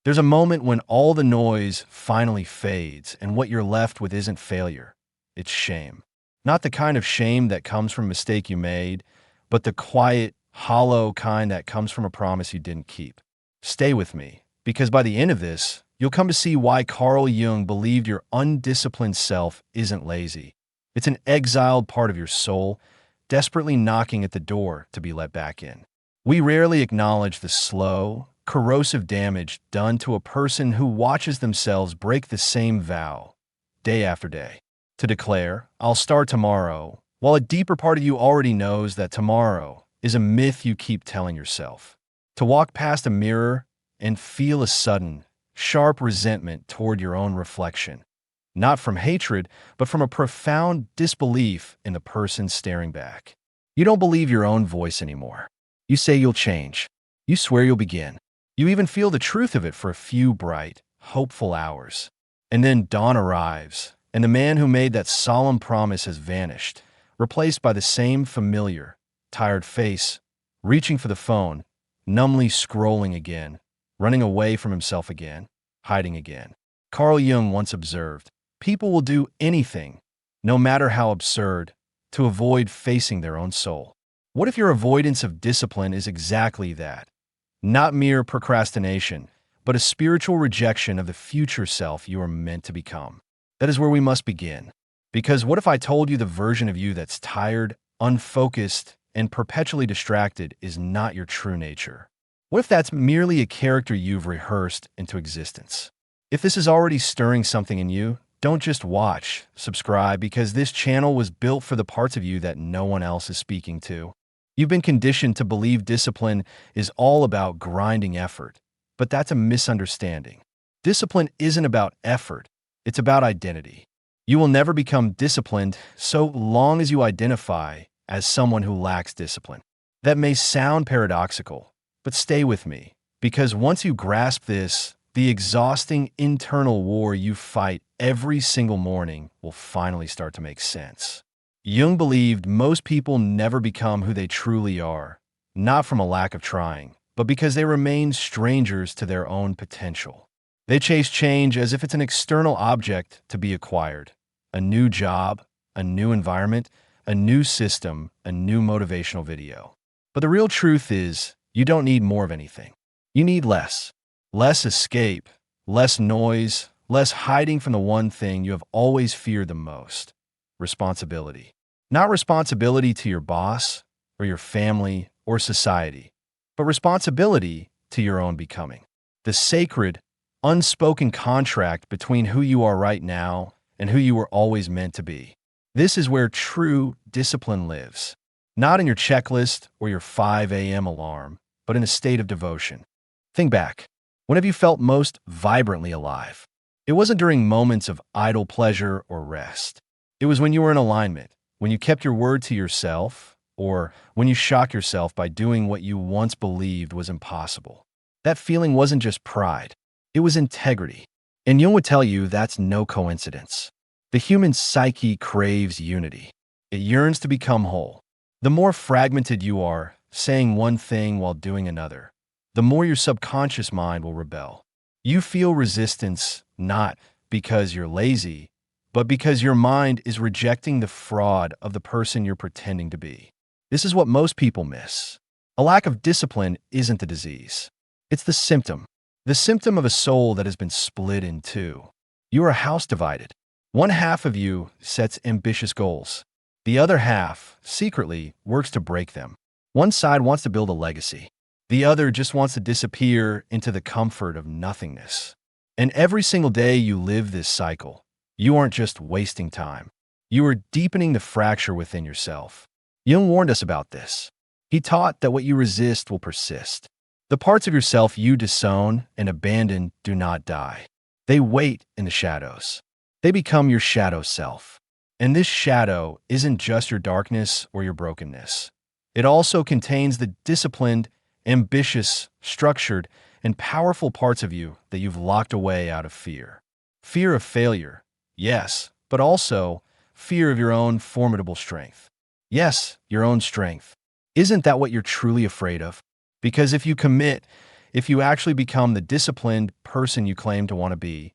There's a moment when all the noise finally fades, and what you're left with isn't failure. It's shame. Not the kind of shame that comes from a mistake you made, but the quiet, hollow kind that comes from a promise you didn't keep. Stay with me, because by the end of this, you'll come to see why Carl Jung believed your undisciplined self isn't lazy. It's an exiled part of your soul, desperately knocking at the door to be let back in. We rarely acknowledge the slow, corrosive damage done to a person who watches themselves break the same vow, day after day, to declare, "I'll start tomorrow," while a deeper part of you already knows that tomorrow is a myth you keep telling yourself. To walk past a mirror and feel a sudden, sharp resentment toward your own reflection, not from hatred, but from a profound disbelief in the person staring back. You don't believe your own voice anymore. You say you'll change. You swear you'll begin. You even feel the truth of it for a few bright, hopeful hours. And then dawn arrives, and the man who made that solemn promise has vanished, replaced by the same familiar, tired face, reaching for the phone, numbly scrolling again, running away from himself again, hiding again. Carl Jung once observed, people will do anything, no matter how absurd, to avoid facing their own soul. What if your avoidance of discipline is exactly that? Not mere procrastination, but a spiritual rejection of the future self you are meant to become. That is where we must begin. Because what if I told you the version of you that's tired, unfocused, and perpetually distracted is not your true nature? What if that's merely a character you've rehearsed into existence? If this is already stirring something in you, don't just watch, subscribe, because this channel was built for the parts of you that no one else is speaking to. You've been conditioned to believe discipline is all about grinding effort, but that's a misunderstanding. Discipline isn't about effort, it's about identity. You will never become disciplined so long as you identify as someone who lacks discipline. That may sound paradoxical, but stay with me, because once you grasp this, the exhausting internal war you fight every single morning will finally start to make sense. Jung believed most people never become who they truly are, not from a lack of trying, but because they remain strangers to their own potential. They chase change as if it's an external object to be acquired. A new job, a new environment, a new system, a new motivational video. But the real truth is, you don't need more of anything. You need less. Less escape, less noise, less hiding from the one thing you have always feared the most. Responsibility. Not responsibility to your boss, or your family, or society, but responsibility to your own becoming. The sacred, unspoken contract between who you are right now and who you were always meant to be. This is where true discipline lives. Not in your checklist or your 5 a.m. alarm, but in a state of devotion. Think back. When have you felt most vibrantly alive? It wasn't during moments of idle pleasure or rest. It was when you were in alignment, when you kept your word to yourself, or when you shocked yourself by doing what you once believed was impossible. That feeling wasn't just pride. It was integrity. And Jung would tell you that's no coincidence. The human psyche craves unity. It yearns to become whole. The more fragmented you are, saying one thing while doing another, the more your subconscious mind will rebel. You feel resistance not because you're lazy, but because your mind is rejecting the fraud of the person you're pretending to be. This is what most people miss. A lack of discipline isn't the disease. It's the symptom of a soul that has been split in two. You are a house divided. One half of you sets ambitious goals. The other half, secretly, works to break them. One side wants to build a legacy. The other just wants to disappear into the comfort of nothingness. And every single day you live this cycle, you aren't just wasting time. You are deepening the fracture within yourself. Jung warned us about this. He taught that what you resist will persist. The parts of yourself you disown and abandon do not die. They wait in the shadows. They become your shadow self. And this shadow isn't just your darkness or your brokenness. It also contains the disciplined, ambitious, structured, and powerful parts of you that you've locked away out of fear. Fear of failure, yes, but also fear of your own formidable strength. Yes, your own strength. Isn't that what you're truly afraid of? Because if you commit, If you actually become the disciplined person you claim to want to be,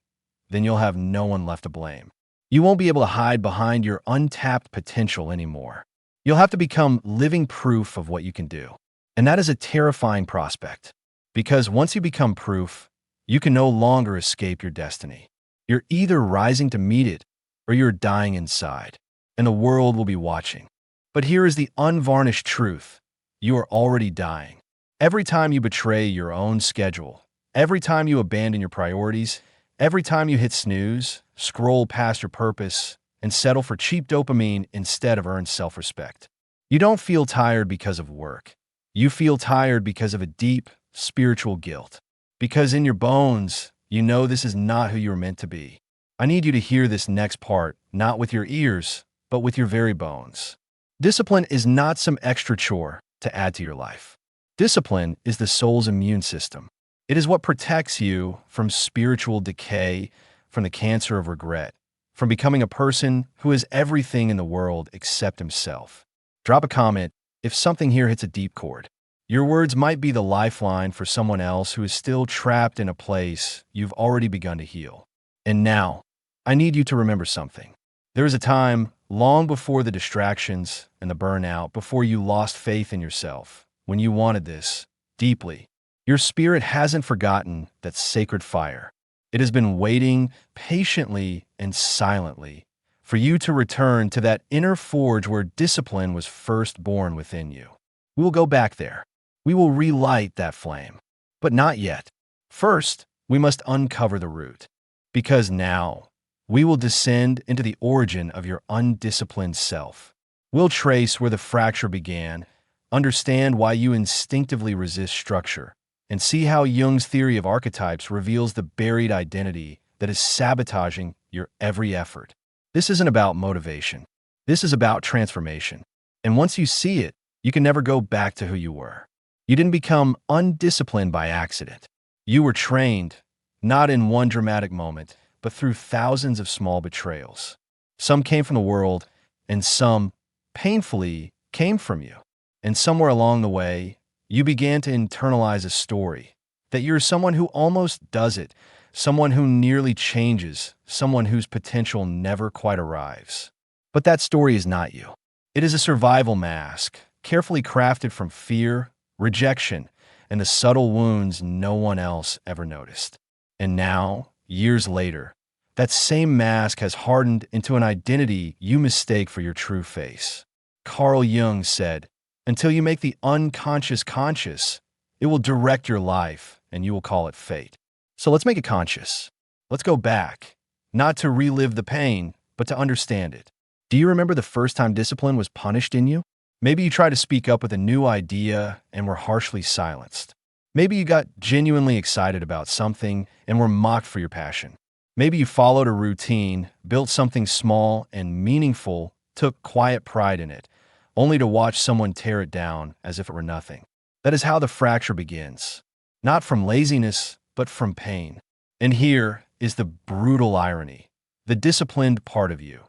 then you'll have no one left to blame. You won't be able to hide behind your untapped potential anymore. You'll have to become living proof of what you can do. And that is a terrifying prospect, because once you become proof, you can no longer escape your destiny. You're either rising to meet it or you're dying inside, and the world will be watching. But here is the unvarnished truth. You are already dying. Every time you betray your own schedule, every time you abandon your priorities, every time you hit snooze, scroll past your purpose, and settle for cheap dopamine instead of earned self-respect. You don't feel tired because of work. You feel tired because of a deep, spiritual guilt. Because in your bones, you know this is not who you were meant to be. I need you to hear this next part, not with your ears, but with your very bones. Discipline is not some extra chore to add to your life. Discipline is the soul's immune system. It is what protects you from spiritual decay, from the cancer of regret, from becoming a person who is everything in the world except himself. Drop a comment if something here hits a deep chord. Your words might be the lifeline for someone else who is still trapped in a place you've already begun to heal. And now, I need you to remember something. There is a time, long before the distractions and the burnout, before you lost faith in yourself, when you wanted this deeply. Your spirit hasn't forgotten that sacred fire. It has been waiting patiently and silently for you to return to that inner forge where discipline was first born within you. We will go back there. We will relight that flame. But not yet. First, we must uncover the root. Because now, we will descend into the origin of your undisciplined self. We'll trace where the fracture began, understand why you instinctively resist structure, and see how Jung's theory of archetypes reveals the buried identity that is sabotaging your every effort. This isn't about motivation. This is about transformation. And once you see it, you can never go back to who you were. You didn't become undisciplined by accident. You were trained, not in one dramatic moment, but through thousands of small betrayals. Some came from the world, and some, painfully, came from you. And somewhere along the way, you began to internalize a story that you're someone who almost does it, someone who nearly changes, someone whose potential never quite arrives. But that story is not you. It is a survival mask, carefully crafted from fear, rejection, and the subtle wounds no one else ever noticed. And now, years later, that same mask has hardened into an identity you mistake for your true face. Carl Jung said, "Until you make the unconscious conscious, it will direct your life, and you will call it fate." So let's make it conscious. Let's go back, not to relive the pain, but to understand it. Do you remember the first time discipline was punished in you? Maybe you tried to speak up with a new idea and were harshly silenced. Maybe you got genuinely excited about something and were mocked for your passion. Maybe you followed a routine, built something small and meaningful, took quiet pride in it, only to watch someone tear it down as if it were nothing. That is how the fracture begins. Not from laziness, but from pain. And here is the brutal irony. The disciplined part of you,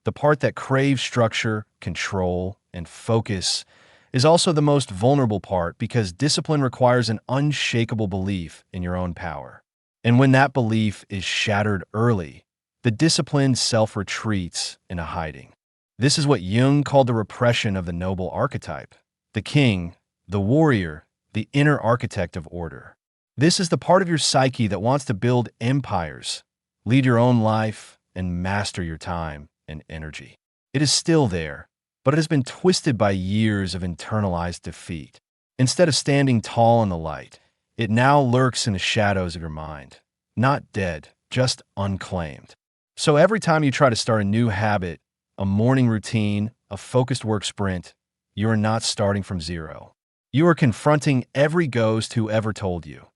the part that craves structure, control, and focus, is also the most vulnerable part because discipline requires an unshakable belief in your own power. And when that belief is shattered early, the disciplined self retreats into hiding. This is what Jung called the repression of the noble archetype, the king, the warrior, the inner architect of order. This is the part of your psyche that wants to build empires, lead your own life, and master your time and energy. It is still there, but it has been twisted by years of internalized defeat. Instead of standing tall in the light, it now lurks in the shadows of your mind. Not dead, just unclaimed. So every time you try to start a new habit, a morning routine, a focused work sprint, you are not starting from zero. You are confronting every ghost who ever told you.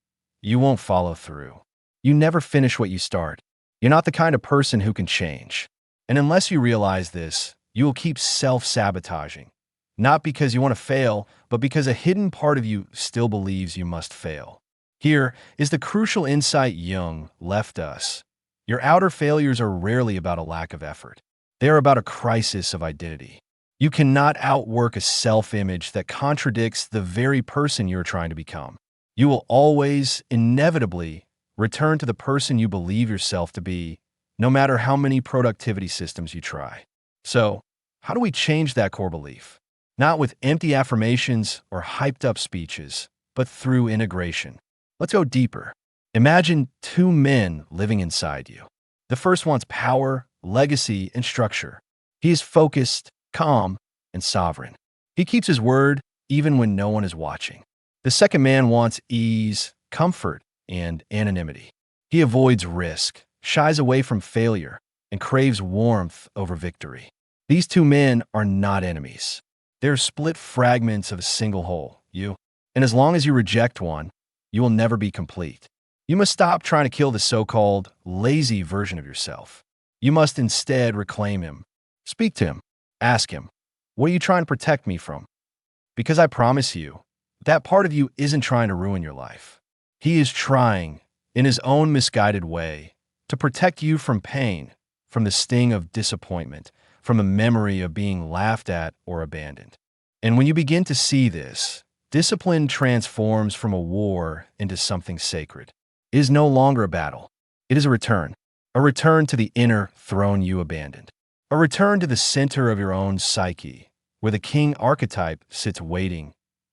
You won't follow through. You never finish what you start. You're not the kind of person who can change. And unless you realize this, you will keep self-sabotaging. Not because you want to fail, but because a hidden part of you still believes you must fail. Here is the crucial insight Jung left us. Your outer failures are rarely about a lack of effort. They are about a crisis of identity. You cannot outwork a self-image that contradicts the very person you're trying to become. You will always, inevitably, return to the person you believe yourself to be, no matter how many productivity systems you try. So, how do we change that core belief? Not with empty affirmations or hyped up speeches, but through integration. Let's go deeper. Imagine two men living inside you. The first wants power, legacy, and structure. He is focused, calm, and sovereign. He keeps his word even when no one is watching. The second man wants ease, comfort, and anonymity. He avoids risk, shies away from failure, and craves warmth over victory. These two men are not enemies. They're split fragments of a single whole, you. And as long as you reject one, you will never be complete. You must stop trying to kill the so-called lazy version of yourself. You must instead reclaim him. Speak to him. Ask him, what are you trying to protect me from? Because I promise you, that part of you isn't trying to ruin your life. He is trying, in his own misguided way, to protect you from pain, from the sting of disappointment, from the memory of being laughed at or abandoned. And when you begin to see this, discipline transforms from a war into something sacred. It is no longer a battle. It is a return to the inner throne you abandoned, a return to the center of your own psyche, where the king archetype sits waiting,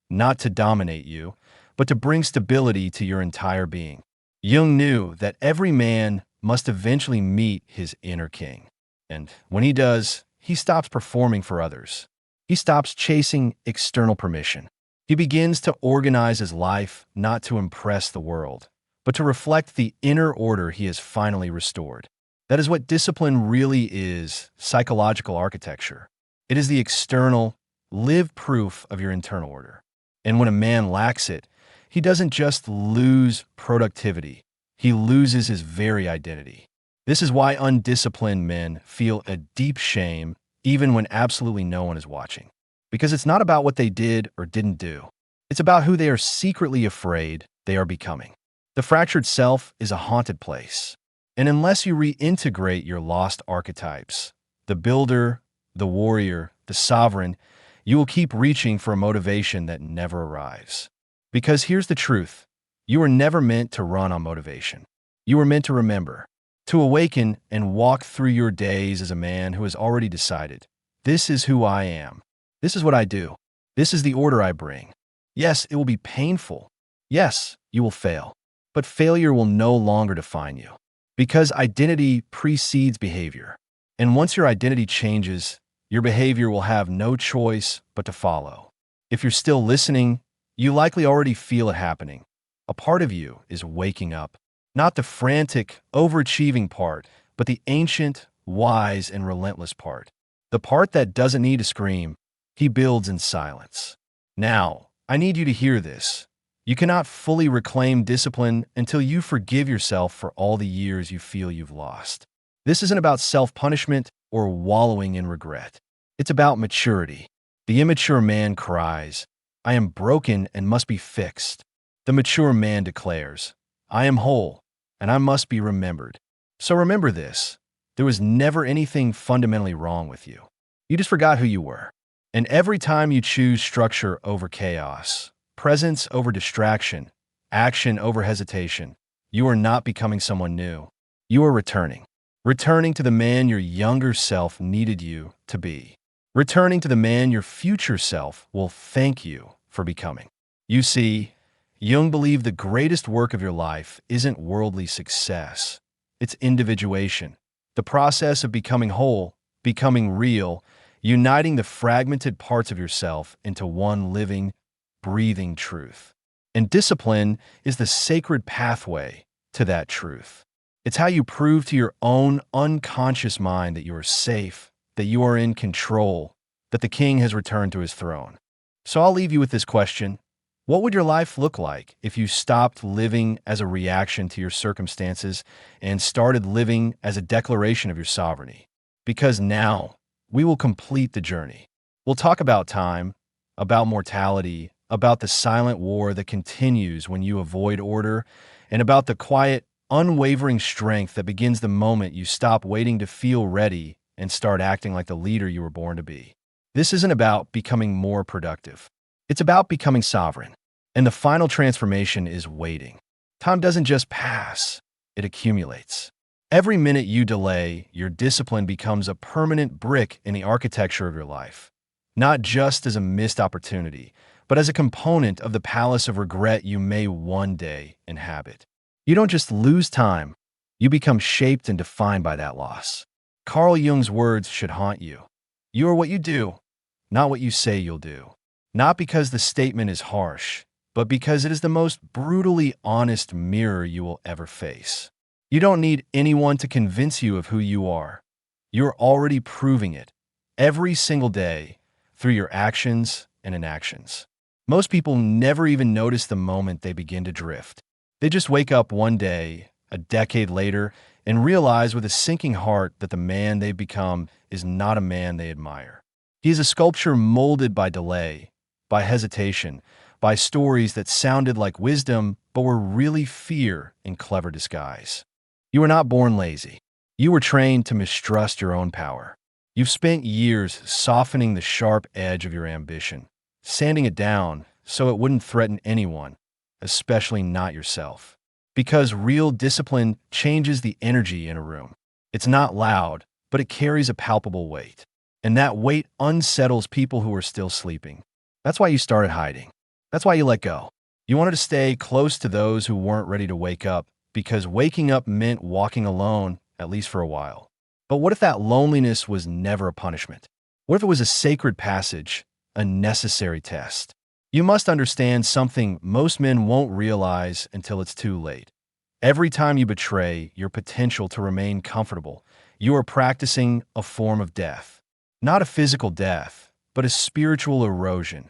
not to dominate you, but to bring stability to your entire being. Jung knew that every man must eventually meet his inner king. And when he does, he stops performing for others. He stops chasing external permission. He begins to organize his life not to impress the world, but to reflect the inner order he has finally restored. That is what discipline really is, psychological architecture. It is the external, lived proof of your internal order. And when a man lacks it, he doesn't just lose productivity, he loses his very identity. This is why undisciplined men feel a deep shame even when absolutely no one is watching. Because it's not about what they did or didn't do. It's about who they are secretly afraid they are becoming. The fractured self is a haunted place. And unless you reintegrate your lost archetypes, the builder, the warrior, the sovereign, you will keep reaching for a motivation that never arrives. Because here's the truth. You were never meant to run on motivation. You were meant to remember, to awaken and walk through your days as a man who has already decided, this is who I am. This is what I do. This is the order I bring. Yes, it will be painful. Yes, you will fail. But failure will no longer define you. Because identity precedes behavior. And once your identity changes, your behavior will have no choice but to follow. If you're still listening, you likely already feel it happening. A part of you is waking up. Not the frantic, overachieving part, but the ancient, wise, and relentless part. The part that doesn't need to scream. He builds in silence. Now, I need you to hear this. You cannot fully reclaim discipline until you forgive yourself for all the years you feel you've lost. This isn't about self-punishment or wallowing in regret. It's about maturity. The immature man cries, I am broken and must be fixed. The mature man declares, I am whole, and I must be remembered. So remember this. There was never anything fundamentally wrong with you. You just forgot who you were. And every time you choose structure over chaos, presence over distraction, action over hesitation, you are not becoming someone new. You are returning. Returning to the man your younger self needed you to be. Returning to the man your future self will thank you for becoming. You see, Jung believed the greatest work of your life isn't worldly success. It's individuation. The process of becoming whole, becoming real, uniting the fragmented parts of yourself into one living, breathing truth. And discipline is the sacred pathway to that truth. It's how you prove to your own unconscious mind that you are safe, that you are in control, that the king has returned to his throne. So I'll leave you with this question. What would your life look like if you stopped living as a reaction to your circumstances and started living as a declaration of your sovereignty? Because now we will complete the journey. We'll talk about time, about mortality, about the silent war that continues when you avoid order, and about the quiet, unwavering strength that begins the moment you stop waiting to feel ready and start acting like the leader you were born to be. This isn't about becoming more productive. It's about becoming sovereign. And the final transformation is waiting. Time doesn't just pass, it accumulates. Every minute you delay, your discipline becomes a permanent brick in the architecture of your life. Not just as a missed opportunity, but as a component of the palace of regret you may one day inhabit. You don't just lose time, you become shaped and defined by that loss. Carl Jung's words should haunt you. You are what you do, not what you say you'll do. Not because the statement is harsh, but because it is the most brutally honest mirror you will ever face. You don't need anyone to convince you of who you are. You're already proving it every single day through your actions and inactions. Most people never even notice the moment they begin to drift. They just wake up one day, a decade later, and realize with a sinking heart that the man they've become is not a man they admire. He is a sculpture molded by delay, by hesitation, by stories that sounded like wisdom but were really fear in clever disguise. You were not born lazy. You were trained to mistrust your own power. You've spent years softening the sharp edge of your ambition, sanding it down so it wouldn't threaten anyone, especially not yourself. Because real discipline changes the energy in a room. It's not loud, but it carries a palpable weight. And that weight unsettles people who are still sleeping. That's why you started hiding. That's why you let go. You wanted to stay close to those who weren't ready to wake up, because waking up meant walking alone, at least for a while. But what if that loneliness was never a punishment? What if it was a sacred passage, a necessary test? You must understand something most men won't realize until it's too late. Every time you betray your potential to remain comfortable, you are practicing a form of death. Not a physical death, but a spiritual erosion.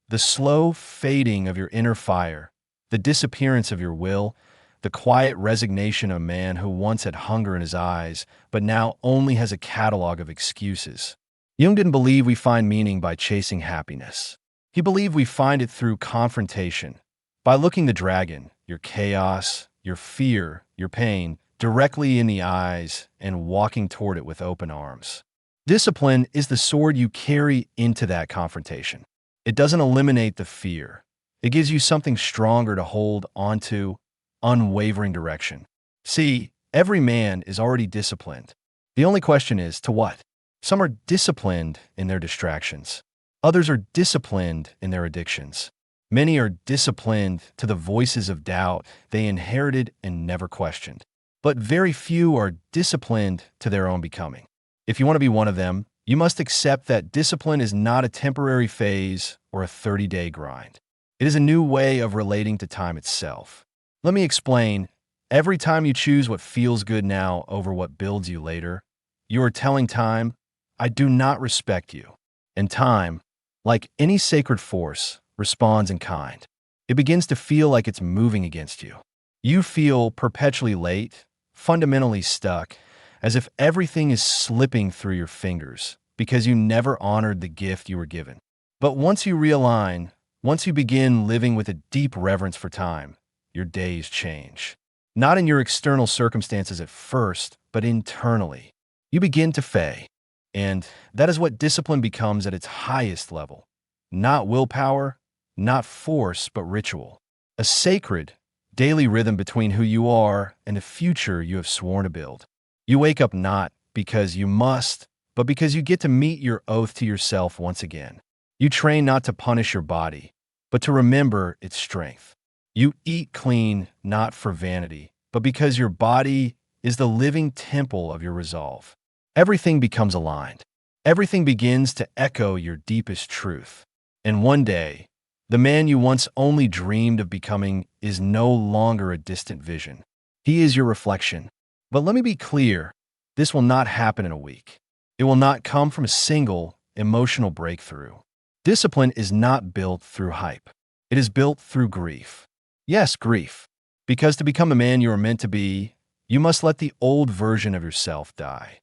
The slow fading of your inner fire, the disappearance of your will, the quiet resignation of a man who once had hunger in his eyes, but now only has a catalog of excuses. Jung didn't believe we find meaning by chasing happiness. He believed we find it through confrontation, by looking the dragon, your chaos, your fear, your pain, directly in the eyes and walking toward it with open arms. Discipline is the sword you carry into that confrontation. It doesn't eliminate the fear. It gives you something stronger to hold onto, unwavering direction. See, every man is already disciplined. The only question is, to what? Some are disciplined in their distractions. Others are disciplined in their addictions. Many are disciplined to the voices of doubt they inherited and never questioned. But very few are disciplined to their own becoming. If you want to be one of them, you must accept that discipline is not a temporary phase or a 30-day grind. It is a new way of relating to time itself. Let me explain. Every time you choose what feels good now over what builds you later, you are telling time, I do not respect you. And time, like any sacred force, responds in kind. It begins to feel like it's moving against you. You feel perpetually late, fundamentally stuck, as if everything is slipping through your fingers because you never honored the gift you were given. But once you realign, once you begin living with a deep reverence for time, your days change. Not in your external circumstances at first, but internally. You begin to fade. And that is what discipline becomes at its highest level. Not willpower, not force, but ritual. A sacred, daily rhythm between who you are and the future you have sworn to build. You wake up not because you must, but because you get to meet your oath to yourself once again. You train not to punish your body, but to remember its strength. You eat clean, not for vanity, but because your body is the living temple of your resolve. Everything becomes aligned. Everything begins to echo your deepest truth. And one day, the man you once only dreamed of becoming is no longer a distant vision. He is your reflection. But let me be clear, this will not happen in a week. It will not come from a single emotional breakthrough. Discipline is not built through hype. It is built through grief. Yes, grief. Because to become the man you are meant to be, you must let the old version of yourself die.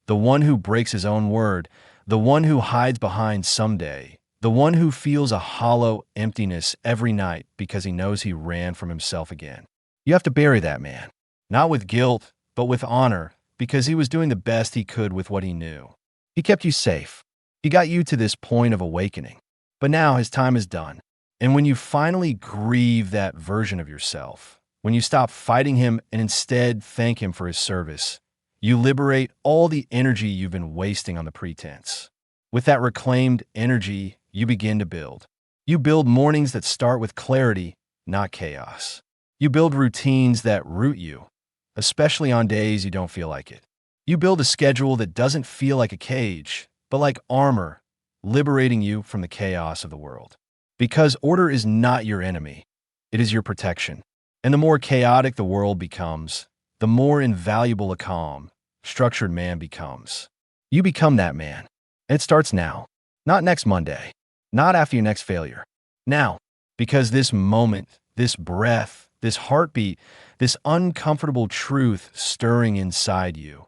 The one who breaks his own word, the one who hides behind someday, the one who feels a hollow emptiness every night because he knows he ran from himself again. You have to bury that man, not with guilt, but with honor, because he was doing the best he could with what he knew. He kept you safe. He got you to this point of awakening. But now his time is done. And when you finally grieve that version of yourself, when you stop fighting him and instead thank him for his service, you liberate all the energy you've been wasting on the pretense. With that reclaimed energy, you begin to build. You build mornings that start with clarity, not chaos. You build routines that root you, especially on days you don't feel like it. You build a schedule that doesn't feel like a cage, but like armor, liberating you from the chaos of the world. Because order is not your enemy, it is your protection. And the more chaotic the world becomes, the more invaluable a calm, structured man becomes. You become that man. And it starts now, not next Monday, not after your next failure. Now, because this moment, this breath, this heartbeat, this uncomfortable truth stirring inside you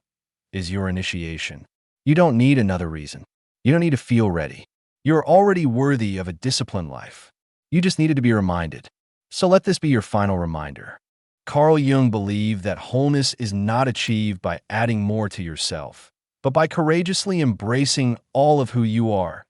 is your initiation. You don't need another reason. You don't need to feel ready. You're already worthy of a disciplined life. You just needed to be reminded. So let this be your final reminder. Carl Jung believed that wholeness is not achieved by adding more to yourself, but by courageously embracing all of who you are,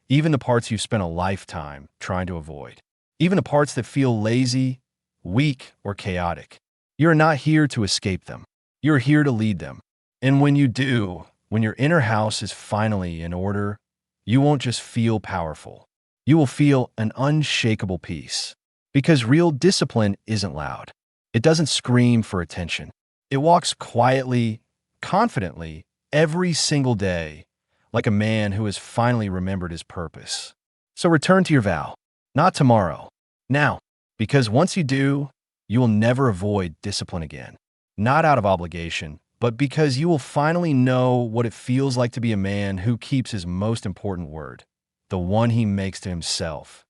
even the parts you've spent a lifetime trying to avoid, even the parts that feel lazy, weak, or chaotic. You're not here to escape them. You're here to lead them. And when you do, when your inner house is finally in order, you won't just feel powerful. You will feel an unshakable peace. Because real discipline isn't loud. It doesn't scream for attention. It walks quietly, confidently, every single day, like a man who has finally remembered his purpose. So return to your vow, not tomorrow, now, because once you do, you will never avoid discipline again. Not out of obligation, but because you will finally know what it feels like to be a man who keeps his most important word, the one he makes to himself,